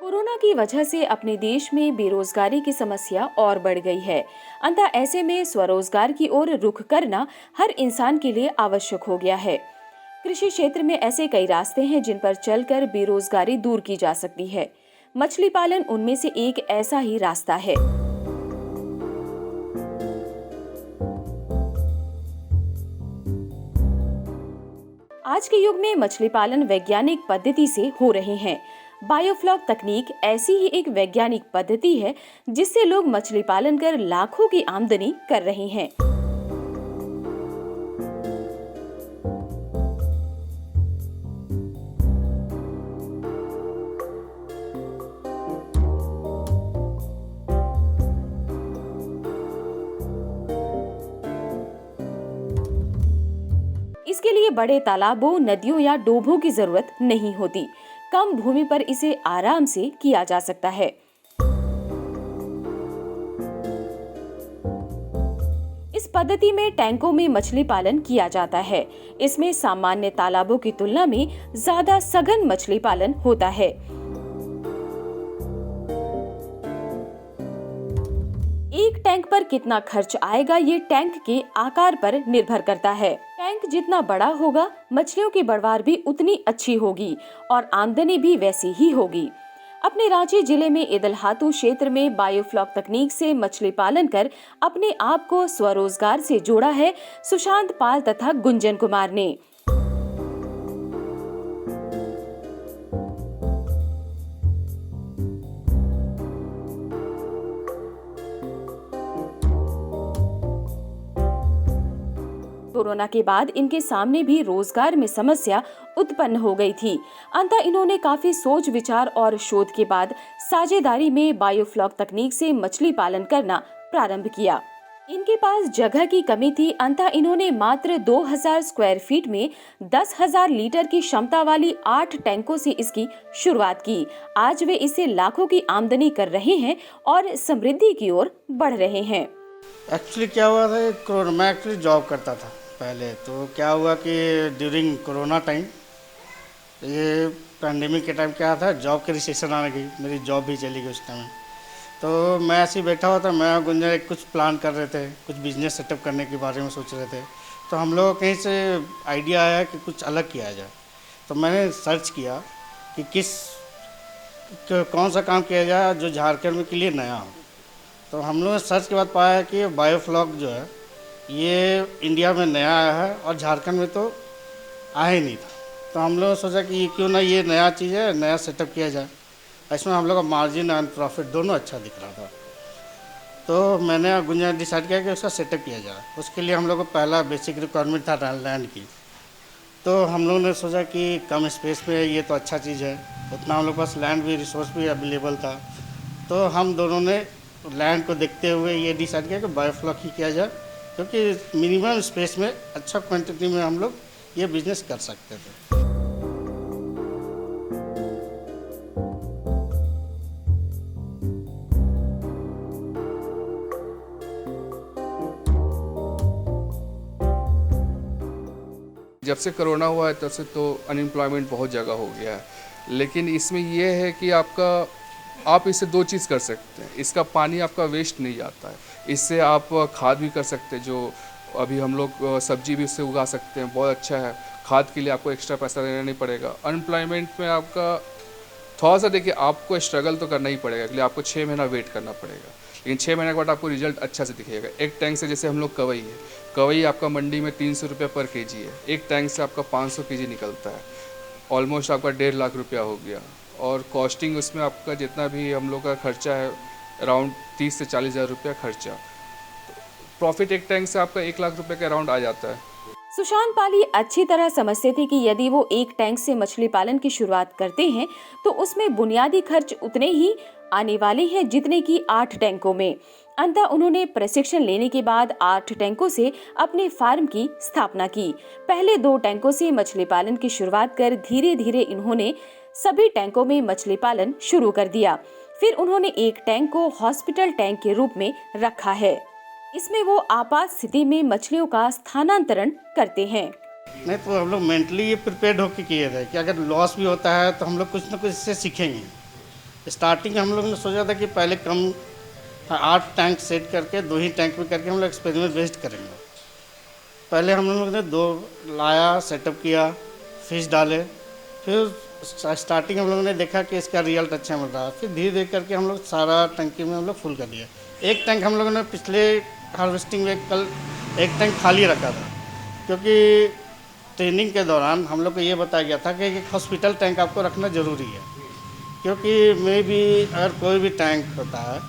Corona की वजह से अपने देश में बेरोजगारी की समस्या और बढ़ गई है। अतः ऐसे में स्वरोजगार की ओर रुख करना हर इंसान के लिए आवश्यक हो गया है। कृषि क्षेत्र में ऐसे कई रास्ते हैं जिन पर चलकर बेरोजगारी दूर की जा सकती है। मछली पालन उनमें से एक ऐसा ही रास्ता है। आज के युग में मछली पालन वैज्ञानिक पद्धति से हो रहे हैं। बायोफ्लॉक तकनीक ऐसी ही एक वैज्ञानिक पद्धति है जिससे लोग मछली पालन कर लाखों की आमदनी कर रहे हैं। इसके लिए बड़े तालाबों, नदियों या डोभों की जरूरत नहीं होती। कम भूमि पर इसे आराम से किया जा सकता है। इस पद्धति में टैंकों में मछली पालन किया जाता है। इसमें सामान्य तालाबों की तुलना में ज्यादा सघन मछली पालन होता है। एक टैंक पर कितना खर्च आएगा, ये टैंक के आकार पर निर्भर करता है। टैंक जितना बड़ा होगा, मछलियों की बढ़वार भी उतनी अच्छी होगी और आमदनी भी वैसी ही होगी। अपने रांची जिले में इदलहातू क्षेत्र में बायोफ्लॉक तकनीक से मछली पालन कर अपने आप को स्वरोजगार से जोड़ा है सुशांत पाल तथा गुंजन कुमार ने। कोरोना के बाद इनके सामने भी रोजगार में समस्या उत्पन्न हो गई थी। अंततः इन्होंने काफी सोच विचार और शोध के बाद साझेदारी में बायोफ्लॉक तकनीक से मछली पालन करना प्रारंभ किया। इनके पास जगह की कमी थी। अंततः इन्होंने मात्र 2000 स्क्वायर फीट में 10,000 लीटर की क्षमता वाली 8 टैंकों से इसकी शुरुआत की। आज वे इससे लाखों की आमदनी कर रहे हैं और समृद्धि की ओर बढ़ रहे हैं। एक्चुअली क्या हुआ था, कोरोना मैं एक्चुअली जॉब करता था पहले। तो क्या हुआ कि ड्यूरिंग कोरोना टाइम, ये पैंडेमिक के टाइम क्या था, जॉब के रिसेशन आने गई, मेरी जॉब भी चली गई उस टाइम। तो मैं ऐसे ही बैठा हुआ था, मैं और गुंजन कुछ प्लान कर रहे थे, कुछ बिजनेस सेटअप करने के बारे में सोच रहे थे। तो हम लोग कहीं से आइडिया आया कि कुछ अलग किया जाए। तो मैंने सर्च किया कि कौन सा काम किया जाए जो झारखंड में के लिए नया हो। तो हम लोगों ने सर्च के बाद पाया है कि बायोफ्लॉक जो है ये इंडिया में नया आया है और झारखंड में तो आया ही नहीं था। तो हम लोगों ने सोचा कि क्यों ना ये नया चीज़ है, नया सेटअप किया जाए। इसमें हम लोग का मार्जिन एंड प्रॉफिट दोनों अच्छा दिख रहा था। तो मैंने गुंजन डिसाइड किया कि उसका सेटअप किया जाए। उसके लिए हम लोग को पहला बेसिक रिक्वायरमेंट था लैंड की। तो हम लोगों ने सोचा कि कम स्पेस में ये तो अच्छा चीज़ है, उतना हम लोग के पास लैंड भी, रिसोर्स भी अवेलेबल था। तो हम दोनों ने लैंड को देखते हुए ये डिसाइड किया कि बायोफ्लॉक ही किया जाए, क्योंकि मिनिमम स्पेस में अच्छा क्वांटिटी में हम लोग ये बिजनेस कर सकते थे। जब से कोरोना हुआ है तब से तो अनएम्प्लॉयमेंट बहुत जगह हो गया है, लेकिन इसमें ये है कि आप इससे दो चीज़ कर सकते हैं। इसका पानी आपका वेस्ट नहीं जाता है, इससे आप खाद भी कर सकते हैं। जो अभी हम लोग सब्जी भी इससे उगा सकते हैं, बहुत अच्छा है। खाद के लिए आपको एक्स्ट्रा पैसा देना नहीं पड़ेगा। अनएम्प्लॉयमेंट में आपका थोड़ा सा देखिए, आपको स्ट्रगल तो करना ही पड़ेगा, इसलिए आपको 6 महीना वेट करना पड़ेगा, लेकिन 6 महीने के बाद आपको रिजल्ट अच्छा से दिखेगा। एक टैंक से, जैसे हम लोग कवई है, कवई आपका मंडी में 300 रुपये पर केजी है, एक टैंक से आपका 500 केजी निकलता है, ऑलमोस्ट आपका 1.5 लाख रुपया हो गया। और कॉस्टिंग उसमें आपका जितना भी हम लोग का खर्चा है, अराउंड 30 से 40 हज़ार रुपया खर्चा। प्रॉफिट एक टैंक से आपका 1 लाख रुपये के अराउंड आ जाता है। सुशांत पाली अच्छी तरह समझते थे कि यदि वो एक टैंक से मछली पालन की शुरुआत करते हैं तो उसमें बुनियादी खर्च उतने ही आने वाले हैं जितने कि 8 टैंकों में। अंततः उन्होंने प्रशिक्षण लेने के बाद 8 टैंकों से अपने फार्म की स्थापना की। पहले 2 टैंकों से मछली पालन की शुरुआत कर धीरे धीरे इन्होंने सभी टैंकों में मछली पालन शुरू कर दिया। फिर उन्होंने एक टैंक को हॉस्पिटल टैंक के रूप में रखा है। इसमें वो आपात स्थिति में मछलियों का स्थानांतरण करते हैं। नहीं तो हम लोग मेंटली ये प्रिपेयर्ड होकर किए थे कि अगर लॉस भी होता है तो हम लोग कुछ ना कुछ इससे सीखेंगे। स्टार्टिंग हम लोग ने सोचा था कि पहले कम 8 टैंक सेट करके 2 ही टैंक में करके हम लोग एक्सपेरिमेंट बेस्ड करेंगे। पहले हम लोग ने 2 लाया, सेटअप किया, फिश डाले, फिर स्टार्टिंग हम लोगों ने देखा कि इसका रिजल्ट अच्छा मिल रहा है। फिर धीरे धीरे करके हम लोग सारा टंकी में हम लोग फुल कर दिया। एक टैंक हम लोगों ने पिछले हार्वेस्टिंग में कल एक टैंक खाली रखा था, क्योंकि ट्रेनिंग के दौरान हम लोग को ये बताया गया था कि एक हॉस्पिटल टैंक आपको रखना ज़रूरी है, क्योंकि में भी अगर कोई भी टैंक होता है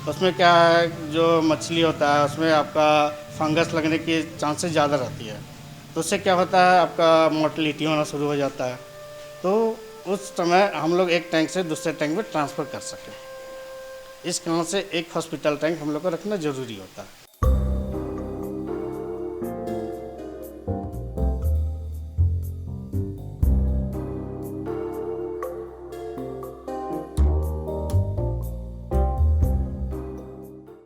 उसमें क्या है, जो मछली होता है उसमें आपका फंगस लगने की चांसेस ज़्यादा रहती है, तो उससे क्या होता है आपका मोर्टेलिटी होना शुरू हो जाता है। तो उस समय हम लोग एक टैंक से दूसरे टैंक में ट्रांसफ़र कर सकें, इस कारण से एक हॉस्पिटल टैंक हम लोग को रखना ज़रूरी होता है।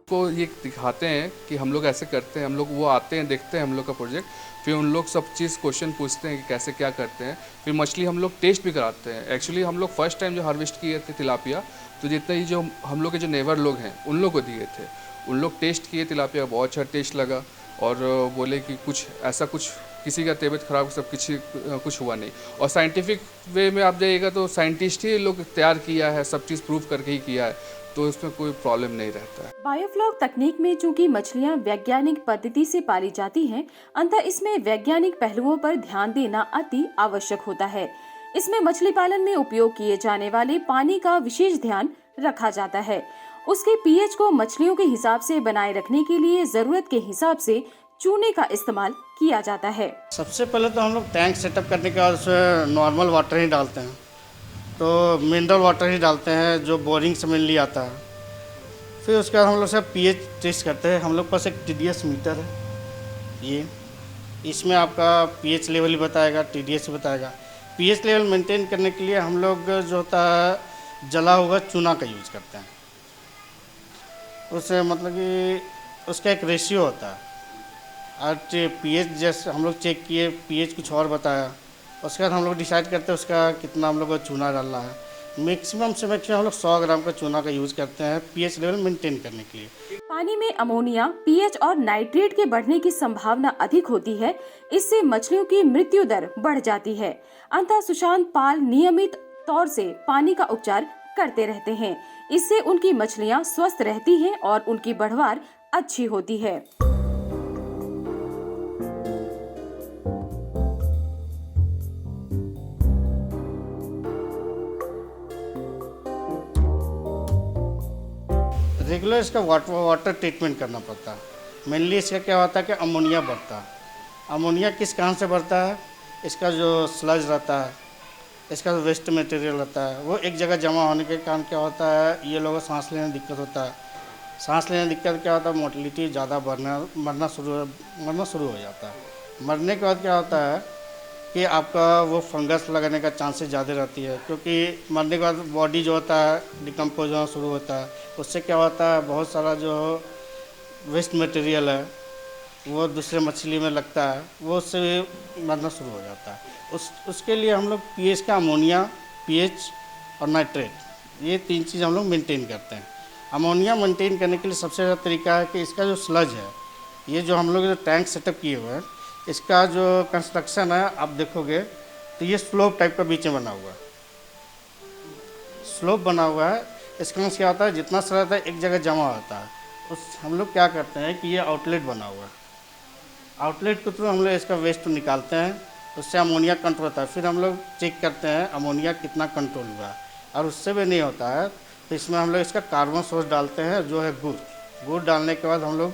को ये दिखाते हैं कि हम लोग ऐसे करते हैं, हम लोग वो आते हैं, देखते हैं हम लोग का प्रोजेक्ट, फिर उन लोग सब चीज़ क्वेश्चन पूछते हैं कि कैसे क्या करते हैं, फिर मछली हम लोग टेस्ट भी कराते हैं। एक्चुअली हम लोग फर्स्ट टाइम जो हार्वेस्ट किए थे तिलापिया, तो जितने ही जो हम लोग के जो नेबर लोग हैं उन लोग को दिए थे, उन लोग टेस्ट किए तिलापिया, बहुत अच्छा टेस्ट लगा और बोले कि कुछ ऐसा कुछ किसी का तबीयत ख़राब सब कुछ हुआ नहीं। और साइंटिफिक वे में आप जाइएगा तो साइंटिस्ट ही लोग तैयार किया है, सब चीज़ प्रूव करके ही किया है, तो इसमें कोई प्रॉब्लम नहीं रहता है। बायोफ्लॉक तकनीक में चूंकि मछलियां वैज्ञानिक पद्धति से पाली जाती हैं, अतः इसमें वैज्ञानिक पहलुओं पर ध्यान देना अति आवश्यक होता है। इसमें मछली पालन में उपयोग किए जाने वाले पानी का विशेष ध्यान रखा जाता है। उसके पीएच को मछलियों के हिसाब से बनाए रखने के लिए जरूरत के हिसाब से चूने का इस्तेमाल किया जाता है। सबसे पहले तो हम लोग टैंक सेटअप करने के बाद उसमें नॉर्मल वाटर ही डालते हैं, तो मिनरल वाटर ही डालते हैं जो बोरिंग से मेनली आता है। फिर उसके बाद हम लोग सब पीएच टेस्ट करते हैं। हम लोग पास एक TDS मीटर है, ये इसमें आपका पीएच लेवल ही बताएगा, TDS बताएगा। पीएच लेवल मेंटेन करने के लिए हम लोग जो होता है जला हुआ चूना का यूज़ करते हैं। उससे मतलब कि उसका एक रेशियो होता है, और पीएच जैसे हम लोग चेक किए, पीएच कुछ और बताया, उसके बाद हम लोग डिसाइड करते हैं उसका कितना हम लोग को चूना डालना है। मैक्सिमम से मैक्सिमम हम लोग 100 ग्राम का चूना का यूज़ करते हैं पीएच लेवल मेंटेन करने के लिए। पानी में अमोनिया, पीएच और नाइट्रेट के बढ़ने की संभावना अधिक होती है। इससे मछलियों की मृत्यु दर बढ़ जाती है। अतः सुशांत पाल नियमित तौर से पानी का उपचार करते रहते हैं। इससे उनकी मछलियां स्वस्थ रहती हैं और उनकी बढ़वार अच्छी होती है। रेगुलर इसका वाटर ट्रीटमेंट करना पड़ता है। मेनली इसका क्या होता है कि अमोनिया बढ़ता है। अमोनिया किस कारण से बढ़ता है, इसका जो स्लज रहता है, इसका जो वेस्ट मटेरियल रहता है, वो एक जगह जमा होने के कारण क्या होता है, ये लोगों को सांस लेने में दिक्कत होता है। सांस लेने में दिक्कत क्या होता है, मोर्टेलिटी ज़्यादा मरना शुरू हो जाता है। मरने के बाद क्या होता है कि आपका वो फंगस लगने का चांसेस ज़्यादा रहती है, क्योंकि मरने के बाद बॉडी जो होता है डिकम्पोज होना शुरू होता है। उससे क्या होता है, बहुत सारा जो वेस्ट मटेरियल है वो दूसरे मछली में लगता है, वो उससे भी मरना शुरू हो जाता है। उसके लिए हम लोग पीएच का अमोनिया, पीएच और नाइट्रेट, ये 3 चीज़ हम लोग मेंटेन करते हैं। अमोनिया मेंटेन करने के लिए सबसे ज़्यादा तरीका है कि इसका जो स्लज है, ये जो हम लोग जो टैंक सेटअप किए हुए हैं, इसका जो कंस्ट्रक्शन है आप देखोगे तो ये स्लोप टाइप का बीच में बना हुआ है, स्लोप बना हुआ है। इसका क्या होता है, जितना सा रहता है एक जगह जमा होता है, उस हम लोग क्या करते हैं कि ये आउटलेट बना हुआ है, आउटलेट के थ्रू हम लोग इसका वेस्ट निकालते हैं, उससे अमोनिया कंट्रोल होता है। फिर हम लोग चेक करते हैं अमोनिया कितना कंट्रोल हुआ है, और उससे भी नहीं होता है तो इसमें हम लोग इसका कार्बन सोर्स डालते हैं जो है गुड़ डालने के बाद हम लोग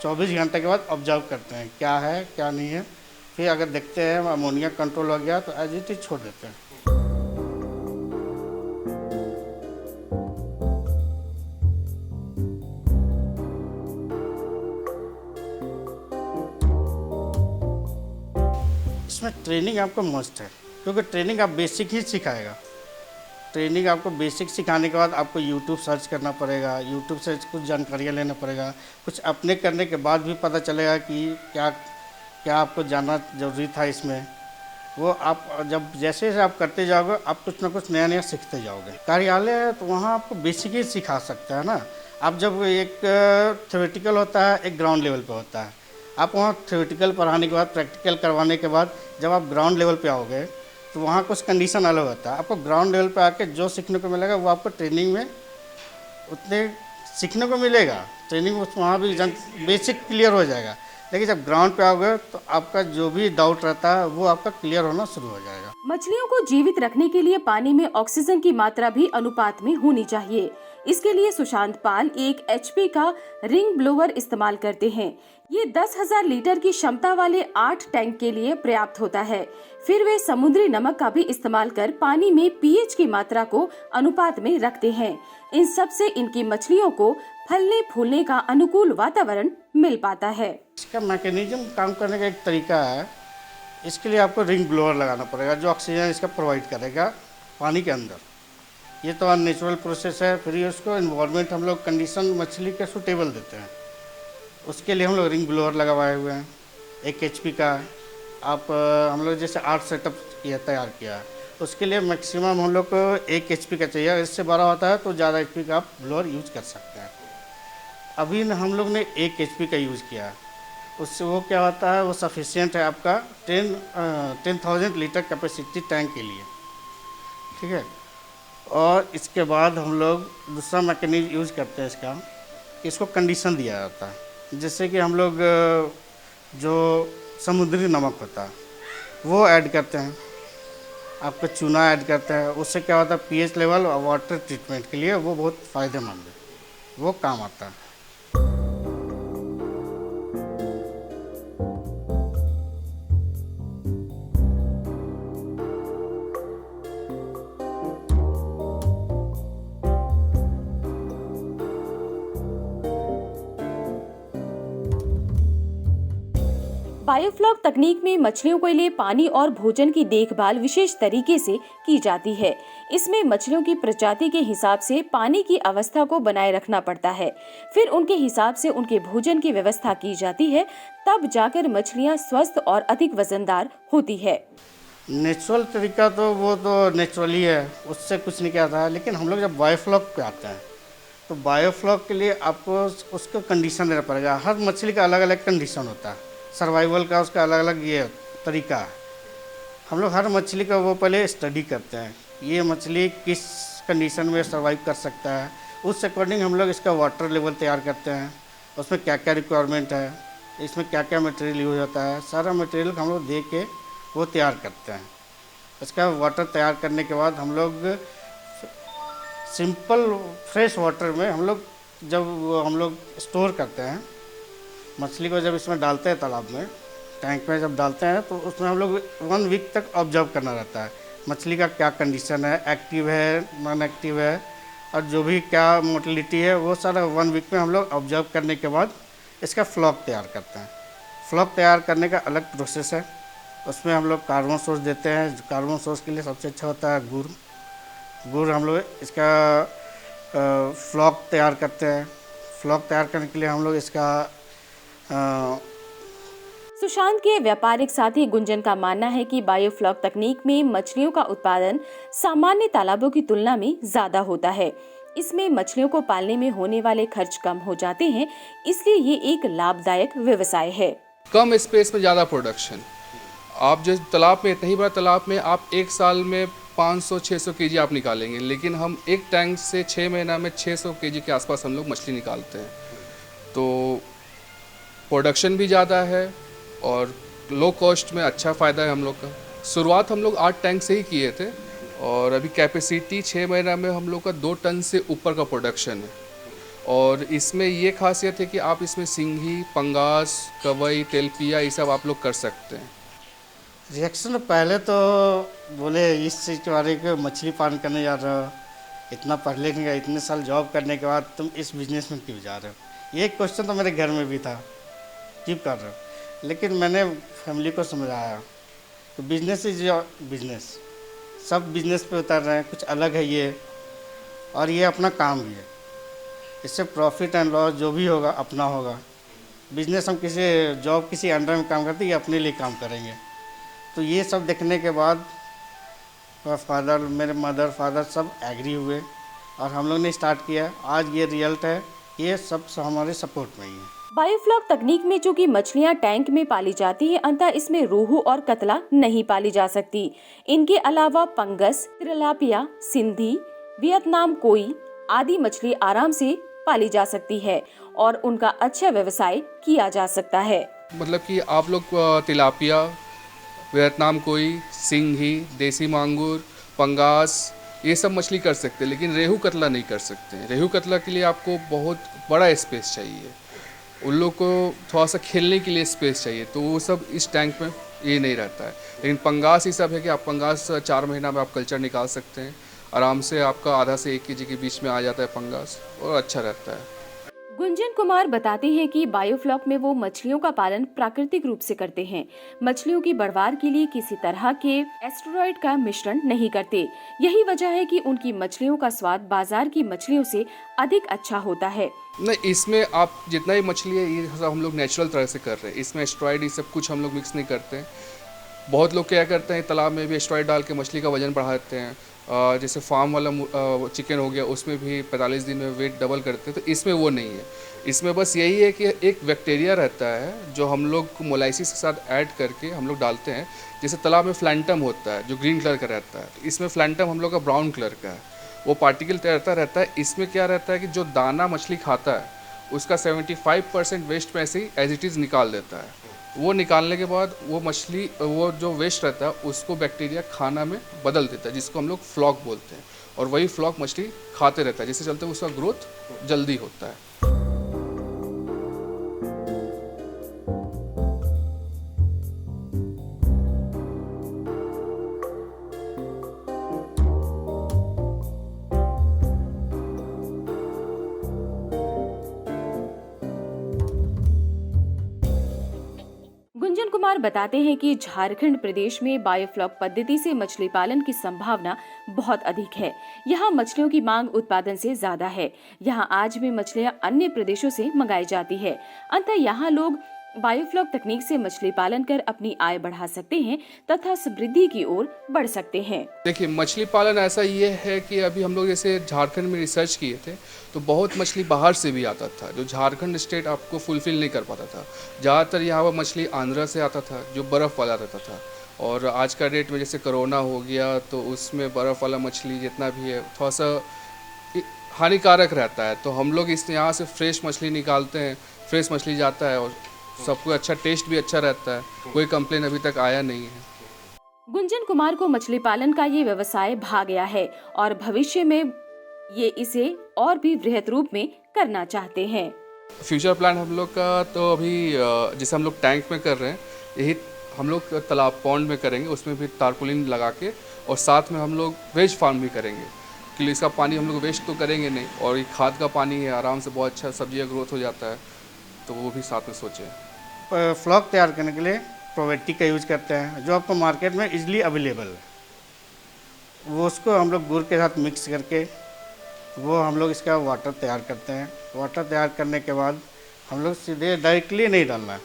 24 घंटे के बाद ऑब्जर्व करते हैं क्या है क्या नहीं है। फिर अगर देखते हैं अमोनिया कंट्रोल हो गया तो एज इट इज छोड़ देते हैं। इसमें ट्रेनिंग आपको मस्ट है, क्योंकि ट्रेनिंग आप बेसिक ही सिखाएगा। ट्रेनिंग आपको बेसिक सिखाने के बाद आपको यूट्यूब सर्च करना पड़ेगा, यूट्यूब से कुछ जानकारियाँ लेना पड़ेगा, कुछ अपने करने के बाद भी पता चलेगा कि क्या क्या आपको जानना ज़रूरी था इसमें, वो आप जब जैसे जैसे आप करते जाओगे आप कुछ ना कुछ नया नया सीखते जाओगे। कार्यालय है तो वहाँ आपको बेसिक ही सिखा सकता है ना। आप जब एक थ्योरेटिकल होता है, एक ग्राउंड लेवल पे होता है। आप वहाँ थ्योरेटिकल पढ़ाने के बाद, प्रैक्टिकल करवाने के बाद जब आप ग्राउंड लेवल पे आओगे तो वहाँ कुछ कंडीशन अलग होता है। आपको ग्राउंड लेवल पे आके जो सीखने को मिलेगा वो आपको ट्रेनिंग में उतने सीखने को मिलेगा। ट्रेनिंग वहाँ भी बेसिक क्लियर हो जाएगा। लेकिन जब ग्राउंड पे आओगे तो आपका जो भी डाउट रहता है वो आपका क्लियर होना शुरू हो जाएगा। मछलियों को जीवित रखने के लिए पानी में ऑक्सीजन की मात्रा भी अनुपात में होनी चाहिए। इसके लिए सुशांत पाल 1 HP का रिंग ब्लोअर इस्तेमाल करते हैं। ये 10,000 लीटर की क्षमता वाले 8 टैंक के लिए पर्याप्त होता है। फिर वे समुद्री नमक का भी इस्तेमाल कर पानी में pH की मात्रा को अनुपात में रखते हैं। इन सब से इनकी मछलियों को फलने फूलने का अनुकूल वातावरण मिल पाता है। इसका मैकेनिज्म काम करने का एक तरीका है। इसके लिए आपको रिंग ब्लोअर लगाना पड़ेगा जो ऑक्सीजन इसका प्रोवाइड करेगा पानी के अंदर। ये तो नेचुरल प्रोसेस है। फिर उसको इन्वायरमेंट हम लोग कंडीशन मछली के सूटेबल देते हैं। उसके लिए हम लोग रिंग ब्लोअर लगवाए हुए हैं 1 HP का। आप हम लोग जैसे 8 सेटअप तैयार किया है, उसके लिए मैक्सिमम हम लोग को 1 HP का चाहिए। इससे बड़ा होता है तो ज़्यादा HP का आप ब्लोअर यूज़ कर सकते हैं। अभी हम लोग ने 1 HP का यूज़ किया है। उससे वो क्या होता है, वो सफिशिएंट है आपका 10,000 लीटर कैपेसिटी टैंक के लिए, ठीक है। और इसके बाद हम लोग दूसरा मैकेनिज्म यूज़ करते हैं इसको कंडीशन दिया जाता है। जैसे कि हम लोग जो समुद्री नमक होता है वो ऐड करते हैं, आपका चूना ऐड करते हैं। उससे क्या होता है pH लेवल और वाटर ट्रीटमेंट के लिए वो बहुत फ़ायदेमंद है, वो काम आता है। बायोफ्लॉक तकनीक में मछलियों के लिए पानी और भोजन की देखभाल विशेष तरीके से की जाती है। इसमें मछलियों की प्रजाति के हिसाब से पानी की अवस्था को बनाए रखना पड़ता है। फिर उनके हिसाब से उनके भोजन की व्यवस्था की जाती है, तब जाकर मछलियां स्वस्थ और अधिक वजनदार होती है। नेचुरल तरीका तो वो तो नेचुरली है, उससे कुछ नहीं कहता है। लेकिन हम लोग जब बायोफ्लॉक पे आते हैं तो बायोफ्लॉक के लिए आपको उसको कंडीशन देना पड़ेगा। हर मछली का अलग अलग कंडीशन होता है, सर्वाइवल का उसका अलग अलग ये तरीका है। हम लोग हर मछली का वो पहले स्टडी करते हैं, ये मछली किस कंडीशन में सर्वाइव कर सकता है। उस अकॉर्डिंग हम लोग इसका वाटर लेवल तैयार करते हैं, उसमें क्या क्या रिक्वायरमेंट है, इसमें क्या क्या मटेरियल यूज होता है, सारा मटेरियल हम लोग देख के वो तैयार करते हैं। इसका वाटर तैयार करने के बाद हम लोग सिंपल फ्रेश वाटर में हम लोग स्टोर करते हैं मछली को। जब इसमें डालते हैं तालाब में, टैंक में जब डालते हैं तो उसमें हम लोग 1 वीक तक ऑब्जर्व करना रहता है मछली का क्या कंडीशन है, एक्टिव है, नॉन एक्टिव है, और जो भी क्या मोटिलिटी है वो सारा 1 वीक में हम लोग ऑब्जर्व करने के बाद इसका फ्लॉक तैयार करते हैं। फ्लॉक तैयार करने का अलग प्रोसेस है, उसमें हम लोग कार्बन सोर्स देते हैं। कार्बन सोर्स के लिए सबसे अच्छा होता है गुड़। हम लोग इसका फ्लॉक तैयार करते हैं। फ्लॉक तैयार करने के लिए हम लोग इसका सुशांत के व्यापारिक साथी गुंजन का मानना है कि बायोफ्लॉक तकनीक में मछलियों का उत्पादन सामान्य तालाबों की तुलना में ज्यादा होता है। इसमें मछलियों को पालने में होने वाले खर्च कम हो जाते हैं, इसलिए ये एक लाभदायक व्यवसाय है। कम स्पेस में ज़्यादा प्रोडक्शन। आप जिस तालाब में, इतना ही बड़ा तालाब में आप एक साल में 500-600 केजी आप निकालेंगे, लेकिन हम एक टैंक से 6 महीना में 600 केजी के आसपास हम लोग मछली निकालते हैं। तो प्रोडक्शन भी ज़्यादा है और लो कॉस्ट में अच्छा फ़ायदा है हम लोग का। शुरुआत हम लोग 8 टैंक से ही किए थे और अभी कैपेसिटी 6 महीना में हम लोग का 2 टन से ऊपर का प्रोडक्शन है। और इसमें ये खासियत है कि आप इसमें सिंघी, पंगास, कवई, तेलपिया ये सब आप लोग कर सकते हैं। रिएक्शन पहले तो बोले इस चीज़ के बारे में, मछली पालन करने जा रहे हो, इतना पढ़ लिख गया, इतने साल जॉब करने के बाद तुम इस बिज़नेस में क्यों जा रहे हो। ये क्वेश्चन तो मेरे घर में भी था, क्यों कर रहे हो। लेकिन मैंने फैमिली को समझाया कि बिजनेस इज बिजनेस, सब बिजनेस पे उतर रहे हैं, कुछ अलग है ये, और ये अपना काम भी है। इससे प्रॉफिट एंड लॉस जो भी होगा अपना होगा। बिजनेस हम किसी जॉब किसी अंडर में काम करते हैं, ये अपने लिए काम करेंगे। तो ये सब देखने के बाद फादर, मेरे मदर फादर सब एग्री हुए और हम लोग ने स्टार्ट किया। आज ये रिजल्ट है, ये सब हमारे सपोर्ट में ही है। बायोफ्लॉक तकनीक में चूंकि मछलियां टैंक में पाली जाती है, अंतः इसमें रोहू और कतला नहीं पाली जा सकती। इनके अलावा पंगस, तिलापिया, सिंधी, वियतनाम कोई आदि मछली आराम से पाली जा सकती है और उनका अच्छा व्यवसाय किया जा सकता है। मतलब कि आप लोग तिलापिया, वियतनाम कोई, सिंघी, देसी मांगुर, पंगास, ये सब मछली कर सकते हैं, लेकिन रेहू कतला नहीं कर सकते। रेहू कतला के लिए आपको बहुत बड़ा स्पेस चाहिए, उन लोग को थोड़ा सा खेलने के लिए स्पेस चाहिए, तो वो सब इस टैंक में ये नहीं रहता है। लेकिन पंगास ही सब है कि आप पंगास 4 महीना में आप कल्चर निकाल सकते हैं आराम से। आपका आधा से 1 केजी के बीच में आ जाता है पंगास और अच्छा रहता है। गुंजन कुमार बताते हैं कि बायोफ्लॉक में वो मछलियों का पालन प्राकृतिक रूप से करते हैं। मछलियों की बढ़वार के लिए किसी तरह के एस्टेरॉइड का मिश्रण नहीं करते। यही वजह है कि उनकी मछलियों का स्वाद बाजार की मछलियों से अधिक अच्छा होता है। नहीं, इसमें आप जितना ही मछली है ये सब हम लोग नेचुरल तरह से कर रहे हैं। इसमें एस्टेरॉइड ये सब कुछ हम लोग मिक्स नहीं करते हैं। बहुत लोग क्या करते हैं, तालाब में भी एस्टेरॉइड डाल के मछली का वजन बढ़ा देते हैं। जैसे फार्म वाला चिकन हो गया, उसमें भी 45 दिन में वेट डबल करते हैं, तो इसमें वो नहीं है। इसमें बस यही है कि एक बैक्टीरिया रहता है जो हम लोग मोलाइसिस के साथ ऐड करके हम लोग डालते हैं। जैसे तालाब में फ्लैंटम होता है जो ग्रीन कलर का रहता है, इसमें फ्लैंटम हम लोग का ब्राउन कलर का है, वो पार्टिकल तैरता रहता है। इसमें क्या रहता है कि जो दाना मछली खाता है उसका 75% वेस्ट में ऐसे ही एज इट इज़ निकाल देता है। वो निकालने के बाद वो मछली, वो जो वेस्ट रहता है उसको बैक्टीरिया खाना में बदल देता है, जिसको हम लोग फ्लॉक बोलते हैं, और वही फ्लॉक मछली खाते रहता है, जिससे चलते उसका ग्रोथ जल्दी होता है। गुंजन कुमार बताते हैं कि झारखंड प्रदेश में बायोफ्लॉक पद्धति से मछली पालन की संभावना बहुत अधिक है। यहाँ मछलियों की मांग उत्पादन से ज्यादा है। यहाँ आज भी मछलियाँ अन्य प्रदेशों से मंगाई जाती है। अतः यहाँ लोग बायोफ्लॉक तकनीक से मछली पालन कर अपनी आय बढ़ा सकते हैं तथा समृद्धि की ओर बढ़ सकते हैं। देखिए, मछली पालन ऐसा ये है कि अभी हम लोग जैसे झारखंड में रिसर्च किए थे तो बहुत मछली बाहर से भी आता था, जो झारखंड स्टेट आपको फुलफिल नहीं कर पाता था। ज़्यादातर यहाँ पर मछली आंध्रा से आता था जो बर्फ़ वाला रहता था, और आज का डेट में जैसे कोरोना हो गया तो उसमें बर्फ़ वाला मछली जितना भी है थोड़ा सा हानिकारक रहता है। तो हम लोग इस यहाँ से फ्रेश मछली निकालते हैं, फ्रेश मछली जाता है और सबको अच्छा, टेस्ट भी अच्छा रहता है, कोई कंप्लेन अभी तक आया नहीं है। गुंजन कुमार को मछली पालन का ये व्यवसाय भा गया है और भविष्य में ये इसे और भी बृहद रूप में करना चाहते हैं। फ्यूचर प्लान हम लोग का तो अभी जैसे हम लोग टैंक में कर रहे हैं, यही हम लोग तालाब पॉन्ड में करेंगे, उसमें भी तारपुलिन लगा के, और साथ में हम लोग वेज फार्म भी करेंगे कि इसका पानी हम लोग वेस्ट तो करेंगे नहीं, और ये खाद का पानी है, आराम से बहुत अच्छा सब्जियाँ ग्रोथ हो जाता है, तो वो भी साथ में सोचे। फ्लॉक तैयार करने के लिए प्रोबेटिक का यूज करते हैं जो आपको मार्केट में इजीली अवेलेबल है। वो उसको हम लोग गुड़ के साथ मिक्स करके वो हम लोग इसका वाटर तैयार करते हैं। वाटर तैयार करने के बाद हम लोग सीधे डायरेक्टली नहीं डालना है,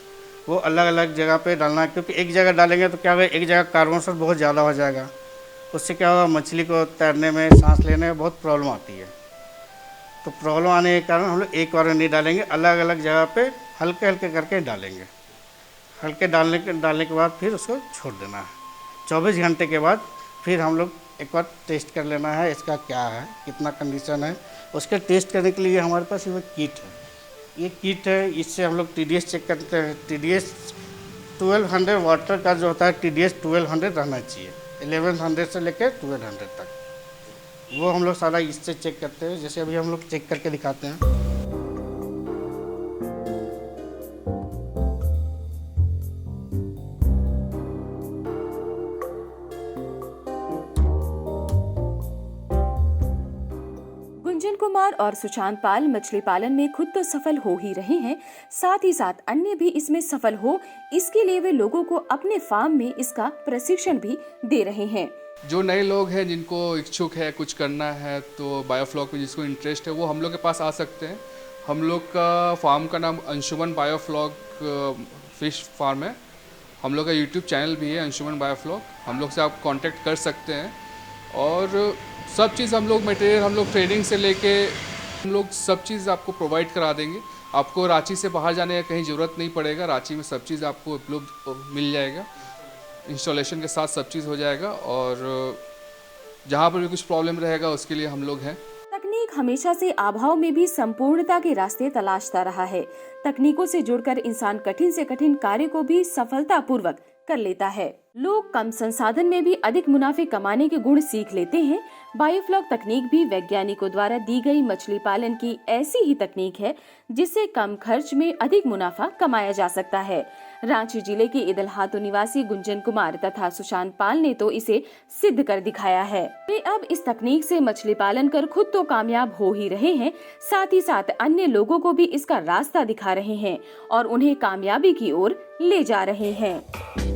वो अलग अलग जगह पे डालना है, क्योंकि एक जगह डालेंगे तो क्या होगा, एक जगह कार्बन सोर्स बहुत ज़्यादा हो जाएगा, उससे क्या होगा, मछली को तैरने में, सांस लेने में बहुत प्रॉब्लम आती है। तो प्रॉब्लम आने के कारण हम लोग एक बार नहीं डालेंगे, अलग अलग जगह पे हल्के हल्के करके डालेंगे। हल्के डालने के बाद फिर उसको छोड़ देना है। 24 घंटे के बाद फिर हम लोग एक बार टेस्ट कर लेना है इसका क्या है, कितना कंडीशन है। उसके टेस्ट करने के लिए हमारे पास ये किट है, ये किट है, इससे हम लोग TDS चेक करते हैं। TDS 1200 वाटर का जो होता है, TDS 1200 रहना चाहिए, 1100 से लेकर 1200 तक, वो हम लोग सारा इससे चेक करते हैं। जैसे अभी हम लोग चेक करके दिखाते हैं। गुंजन कुमार और सुशांत पाल मछली पालन में खुद तो सफल हो ही रहे हैं, साथ ही साथ अन्य भी इसमें सफल हो, इसके लिए वे लोगों को अपने फार्म में इसका प्रशिक्षण भी दे रहे हैं। जो नए लोग हैं जिनको इच्छुक है कुछ करना है, तो बायोफ्लॉक में जिसको इंटरेस्ट है वो हम लोग के पास आ सकते हैं। हम लोग का फार्म का नाम अंशुमन बायोफ्लॉक फिश फार्म है। हम लोग का यूट्यूब चैनल भी है अंशुमन बायोफ्लॉग, हम लोग से आप कांटेक्ट कर सकते हैं। और सब चीज़ हम लोग मटेरियल हम लोग ट्रेनिंग से लेके हम लोग सब चीज़ आपको प्रोवाइड करा देंगे। आपको रांची से बाहर जाने का कहीं ज़रूरत नहीं पड़ेगा, रांची में सब चीज़ आपको उपलब्ध मिल जाएगा। इंस्टॉलेशन के साथ सब चीज़ हो जाएगा और जहाँ पर भी कुछ प्रॉब्लम रहेगा उसके लिए हम लोग हैं। तकनीक हमेशा से अभाव में भी संपूर्णता के रास्ते तलाशता रहा है। तकनीकों से जुड़कर इंसान कठिन से कठिन कार्य को भी सफलतापूर्वक कर लेता है। लोग कम संसाधन में भी अधिक मुनाफे कमाने के गुण सीख लेते हैं। बायोफ्लॉग तकनीक भी वैज्ञानिकों द्वारा दी गई मछली पालन की ऐसी ही तकनीक है जिससे कम खर्च में अधिक मुनाफा कमाया जा सकता है। रांची जिले के इदलहातू निवासी गुंजन कुमार तथा सुशांत पाल ने तो इसे सिद्ध कर दिखाया है। वे अब इस तकनीक से मछली पालन कर खुद तो कामयाब हो ही रहे हैं, साथ ही साथ अन्य लोगों को भी इसका रास्ता दिखा रहे हैं और उन्हें कामयाबी की ओर ले जा रहे हैं।